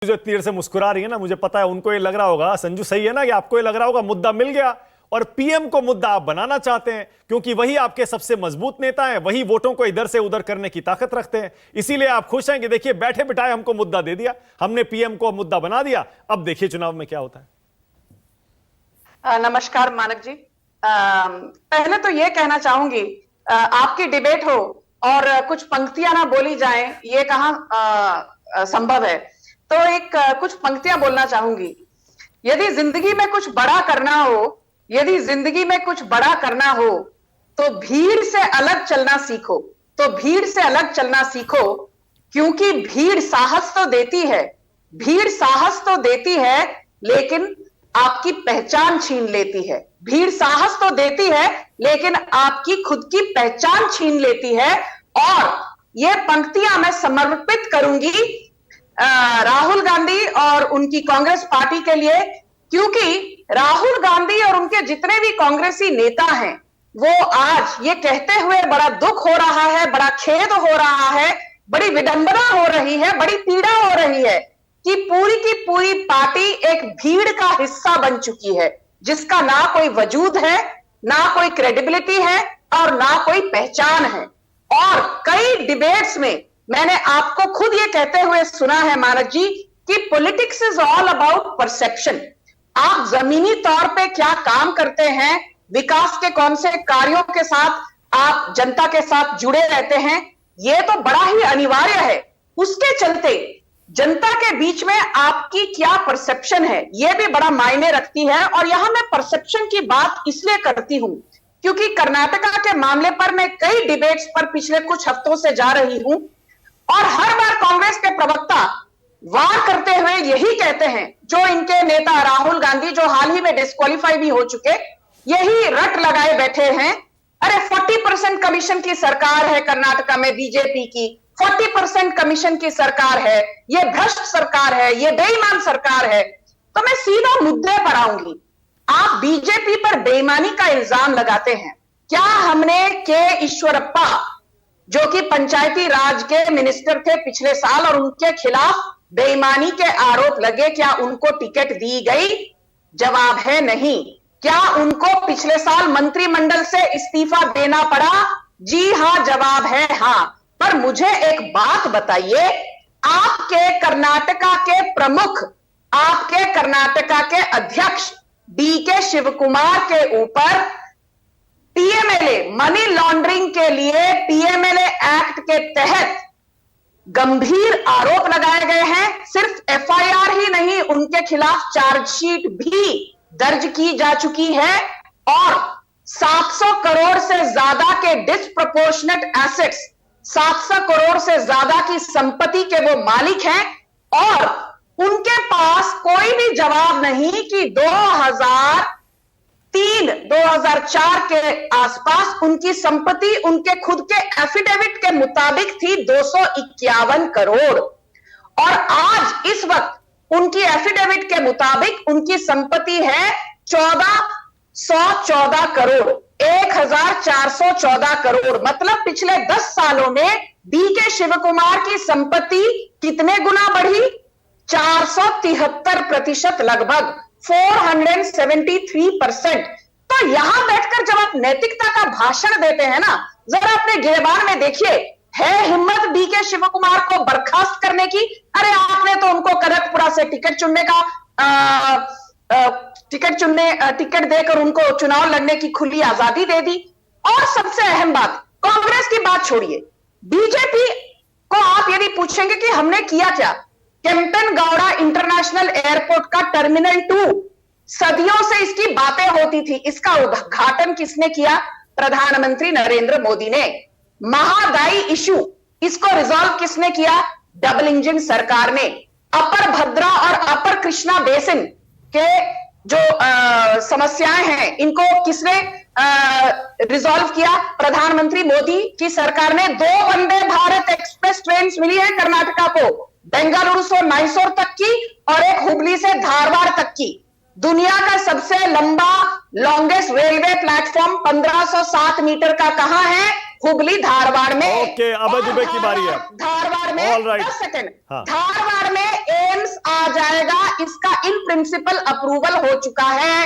जो इतनी देर से मुस्कुरा रही है ना, मुझे पता है उनको ये लग रहा होगा, संजू सही है ना, कि आपको ये लग रहा होगा मुद्दा मिल गया और पीएम को मुद्दा आप बनाना चाहते हैं, क्योंकि वही आपके सबसे मजबूत नेता हैं, वही वोटों को इधर से उधर करने की ताकत रखते हैं। इसीलिए आप खुश हैं कि देखिए बैठे बिठाए हमको मुद्दा दे दिया, हमने पीएम को मुद्दा बना दिया, अब देखिए चुनाव में क्या होता है। नमस्कार मानक जी। पहले तो ये कहना चाहूंगी, आपकी डिबेट हो और कुछ पंक्तियां ना बोली जाएं, ये कहाँ संभव है। तो कुछ पंक्तियां बोलना चाहूंगी। यदि जिंदगी में कुछ बड़ा करना हो, यदि जिंदगी में कुछ बड़ा करना हो, तो भीड़ से अलग चलना सीखो, तो भीड़ से अलग चलना सीखो, क्योंकि भीड़ साहस तो देती है, भीड़ साहस तो देती है, लेकिन आपकी पहचान छीन लेती है। भीड़ साहस तो देती है, लेकिन आपकी खुद की पहचान छीन लेती है। और ये पंक्तियां मैं समर्पित करूंगी राहुल गांधी और उनकी कांग्रेस पार्टी के लिए, क्योंकि राहुल गांधी और उनके जितने भी कांग्रेसी नेता हैं, वो आज ये कहते हुए बड़ा दुख हो रहा है, बड़ा खेद हो रहा है, बड़ी विडंबना हो रही है, बड़ी पीड़ा हो रही है कि पूरी की पूरी पार्टी एक भीड़ का हिस्सा बन चुकी है, जिसका ना कोई वजूद है, ना कोई क्रेडिबिलिटी है और ना कोई पहचान है। और कई डिबेट्स में मैंने आपको खुद ये कहते हुए सुना है मानक जी कि politics is all about perception. आप जमीनी तौर पे क्या काम करते हैं, विकास के कौन से कार्यों के साथ आप जनता के साथ जुड़े रहते हैं, ये तो बड़ा ही अनिवार्य है। उसके चलते जनता के बीच में आपकी क्या परसेप्शन है, यह भी बड़ा मायने रखती है। और यहां मैं परसेप्शन की बात इसलिए करती हूं क्योंकि कर्नाटका के मामले पर मैं कई डिबेट्स पर पिछले कुछ हफ्तों से जा रही हूं और हर बार कांग्रेस के प्रवक्ता वार करते हुए यही कहते हैं, जो इनके नेता राहुल गांधी, जो हाल ही में डिस्क्वालीफाई भी हो चुके, यही रट लगाए बैठे हैं, अरे 40% कमीशन की सरकार है कर्नाटका में बीजेपी की, 40% कमीशन की सरकार है, ये भ्रष्ट सरकार है, ये बेईमान सरकार है। तो मैं सीधा मुद्दे पर आऊंगी। आप बीजेपी पर बेईमानी का इल्जाम लगाते हैं। क्या हमने के ईश्वरप्पा, जो कि पंचायती राज के मिनिस्टर थे पिछले साल और उनके खिलाफ बेईमानी के आरोप लगे, क्या उनको टिकट दी गई? जवाब है नहीं। क्या उनको पिछले साल मंत्रिमंडल से इस्तीफा देना पड़ा? जी हां, जवाब है हां। पर मुझे एक बात बताइए, आपके कर्नाटका के प्रमुख, आपके कर्नाटका के अध्यक्ष डीके शिवकुमार के ऊपर पीएमएलए, मनी लॉन्ड्रिंग के लिए पीएमएलए एक्ट के तहत गंभीर आरोप लगाए गए हैं। सिर्फ एफआईआर ही नहीं, उनके खिलाफ चार्जशीट भी दर्ज की जा चुकी है और 700 करोड़ से ज्यादा के डिस्प्रपोर्शनेट एसेट्स, 700 करोड़ से ज्यादा की संपत्ति के वो मालिक हैं और उनके पास कोई भी जवाब नहीं कि 2003-2004 के आसपास उनकी संपत्ति उनके खुद के एफिडेविट के मुताबिक थी 251 करोड़ और आज इस वक्त उनकी एफिडेविट के मुताबिक उनकी संपत्ति है 1414 करोड़, 1414 करोड़। मतलब पिछले 10 सालों में डीके शिवकुमार की संपत्ति कितने गुना बढ़ी? 473%, लगभग 473%। तो यहां बैठकर जब आप नैतिकता का भाषण देते हैं ना, जरा अपने गिरबान में देखिए, है हिम्मत डीके शिवकुमार को बर्खास्त करने की? अरे आपने तो उनको कनकपुरा से टिकट देकर उनको चुनाव लड़ने की खुली आजादी दे दी। और सबसे अहम बात, कांग्रेस की बात छोड़िए, बीजेपी को आप यदि पूछेंगे कि हमने किया क्या, केम्पेन-गौड़ा इंटरनेशनल एयरपोर्ट का टर्मिनल 2, सदियों से इसकी बातें होती थी, इसका उद्घाटन किसने किया? प्रधानमंत्री नरेंद्र मोदी ने। महादाई इशू, इसको रिजॉल्व किसने किया? डबल इंजन सरकार ने। अपर भद्रा और अपर कृष्णा बेसिन के जो समस्याएं हैं, इनको किसने रिजॉल्व किया? प्रधानमंत्री मोदी की सरकार ने। 2 वंदे भारत एक्सप्रेस ट्रेन मिली है कर्नाटका को, बेंगलुरु से मैसूर तक की और एक हुबली से धारवाड़ तक की। दुनिया का सबसे लंबा लॉन्गेस्ट रेलवे प्लेटफॉर्म 1507 मीटर का कहां है? हुबली धारवाड़ में। ओके, अब दुबे की बारी है। धारवाड़ में, 10 सेकंड, धारवाड़ में एम्स आज इन प्रिंसिपल अप्रूवल हो चुका है